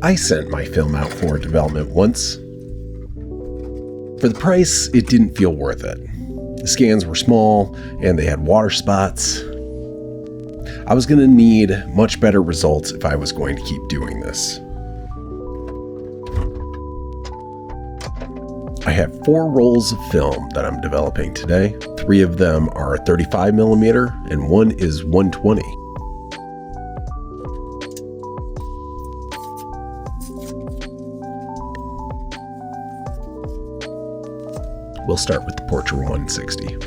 I sent my film out for development once. For the price, it didn't feel worth it. The scans were small and they had water spots. I was going to need much better results if I was going to keep doing this. I have 4 rolls of film that I'm developing today. 3 of them are 35mm and 1 is 120. We'll start with the Portra 160.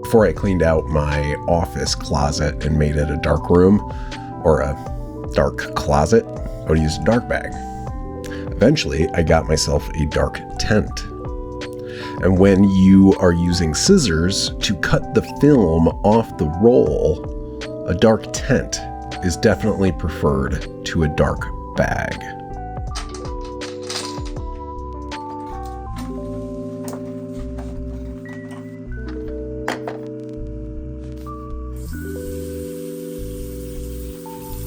Before I cleaned out my office closet and made it a dark room, or a dark closet, I would use a dark bag. Eventually, I got myself a dark tent. And when you are using scissors to cut the film off the roll, a dark tent is definitely preferred to a dark bag.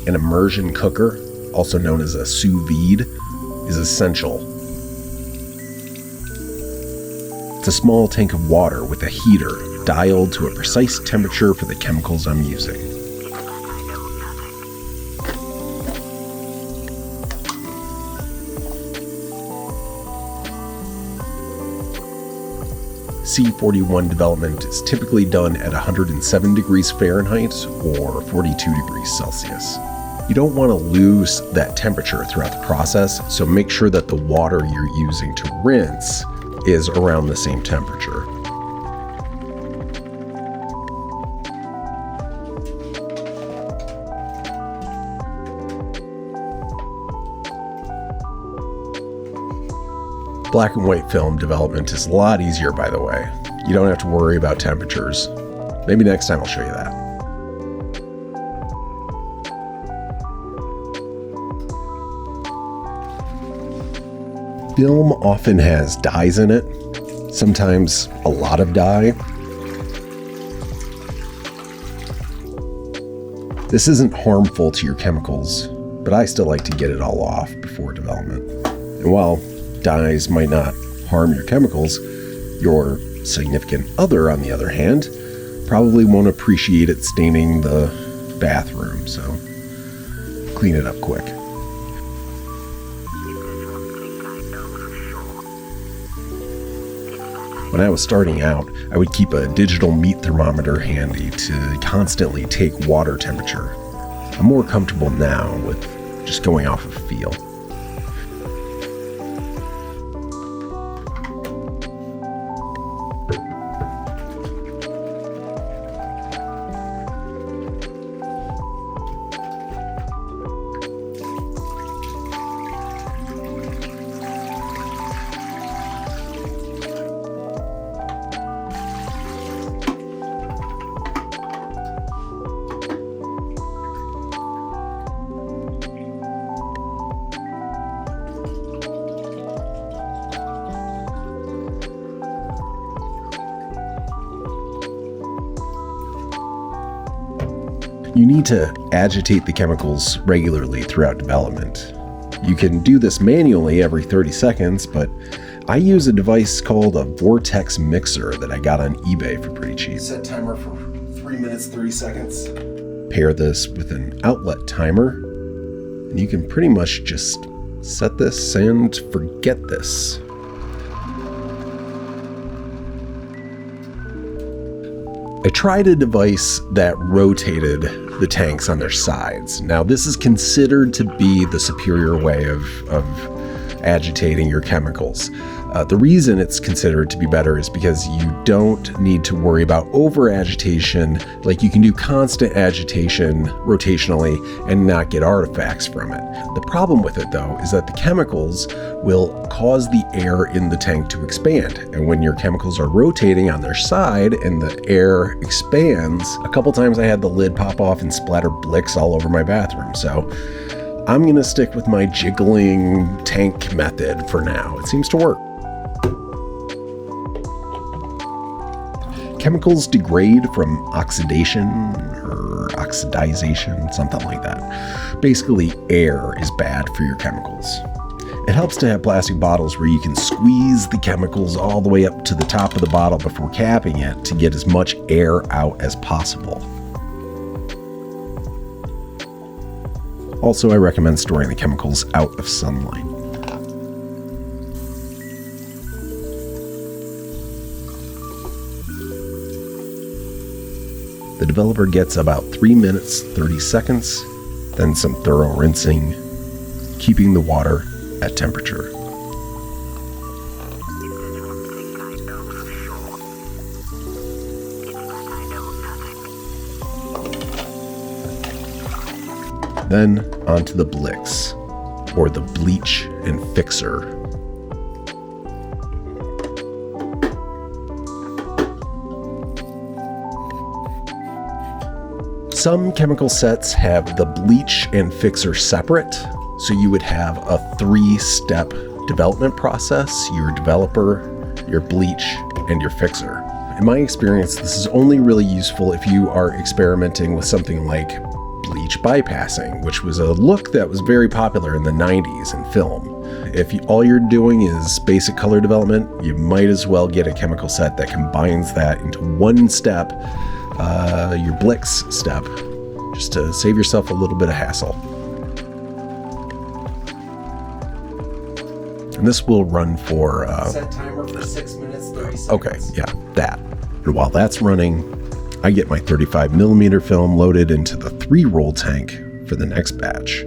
An immersion cooker, also known as a sous vide, is essential. It's a small tank of water with a heater dialed to a precise temperature for the chemicals I'm using. C41 development is typically done at 107 degrees Fahrenheit or 42 degrees Celsius. You don't want to lose that temperature throughout the process, so make sure that the water you're using to rinse is around the same temperature. Black and white film development is a lot easier, by the way. You don't have to worry about temperatures. Maybe next time I'll show you that. Film often has dyes in it, sometimes a lot of dye. This isn't harmful to your chemicals, but I still like to get it all off before development. And while dyes might not harm your chemicals, your significant other, on the other hand, probably won't appreciate it staining the bathroom, so clean it up quick. When I was starting out, I would keep a digital meat thermometer handy to constantly take water temperature. I'm more comfortable now with just going off of feel. You need to agitate the chemicals regularly throughout development. You can do this manually every 30 seconds, but I use a device called a vortex mixer that I got on eBay for pretty cheap. Set timer for 3 minutes, 30 seconds. Pair this with an outlet timer, and you can pretty much just set this and forget this. I tried a device that rotated the tanks on their sides. Now, this is considered to be the superior way of agitating your chemicals. The reason it's considered to be better is because you don't need to worry about over-agitation. Like, you can do constant agitation rotationally and not get artifacts from it. The problem with it, though, is that the chemicals will cause the air in the tank to expand. And when your chemicals are rotating on their side and the air expands, a couple times I had the lid pop off and splatter Blix all over my bathroom. So I'm going to stick with my jiggling tank method for now. It seems to work. Chemicals degrade from oxidation or or oxidization, something like that. Basically, air is bad for your chemicals. It helps to have plastic bottles where you can squeeze the chemicals all the way up to the top of the bottle before capping it to get as much air out as possible. Also, I recommend storing the chemicals out of sunlight. The developer gets about 3 minutes, 30 seconds, then some thorough rinsing, keeping the water at temperature. Then onto the Blix, or the bleach and fixer. Some chemical sets have the bleach and fixer separate, so you would have a 3-step development process: your developer, your bleach, and your fixer. In my experience, this is only really useful if you are experimenting with something like bleach bypassing, which was a look that was very popular in the 90s in film. If all you're doing is basic color development, you might as well get a chemical set that combines that into one step, your Blix step, just to save yourself a little bit of hassle. And this will run for... set timer for 6 minutes, 30 seconds. Okay, yeah, that. And while that's running, I get my 35mm film loaded into the 3-roll tank for the next batch,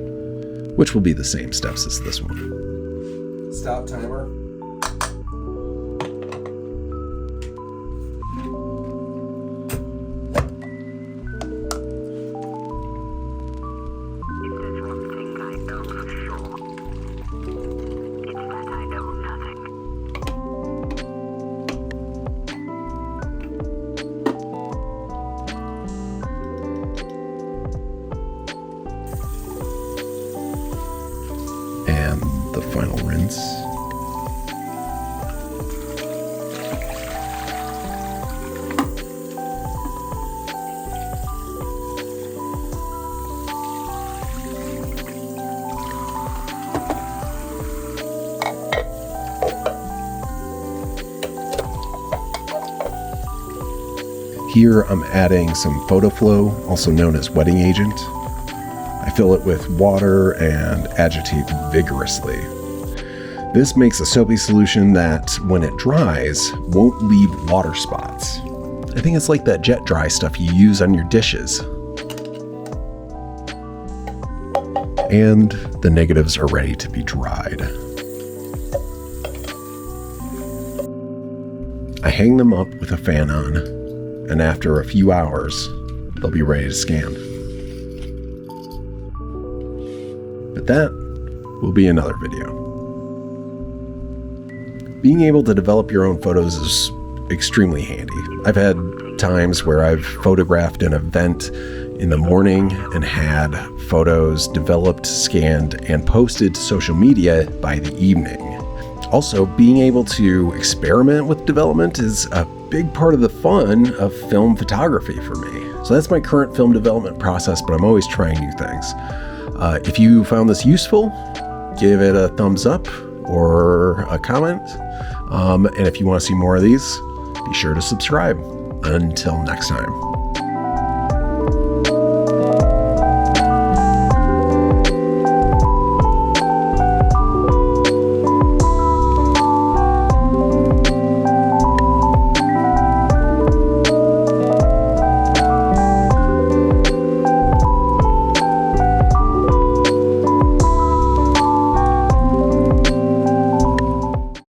which will be the same steps as this one. Stop timer. And the final rinse. Here I'm adding some photo flow, also known as wetting agent. I fill it with water and agitate vigorously. This makes a soapy solution that, when it dries, won't leave water spots. I think it's like that jet dry stuff you use on your dishes. And the negatives are ready to be dried. I hang them up with a fan on, and after a few hours, they'll be ready to scan. But that will be another video. Being able to develop your own photos is extremely handy. I've had times where I've photographed an event in the morning and had photos developed, scanned, and posted to social media by the evening. Also, being able to experiment with development is a big part of the fun of film photography for me. So that's my current film development process, but I'm always trying new things. If you found this useful, give it a thumbs up or a comment. And if you want to see more of these, be sure to subscribe. Until next time.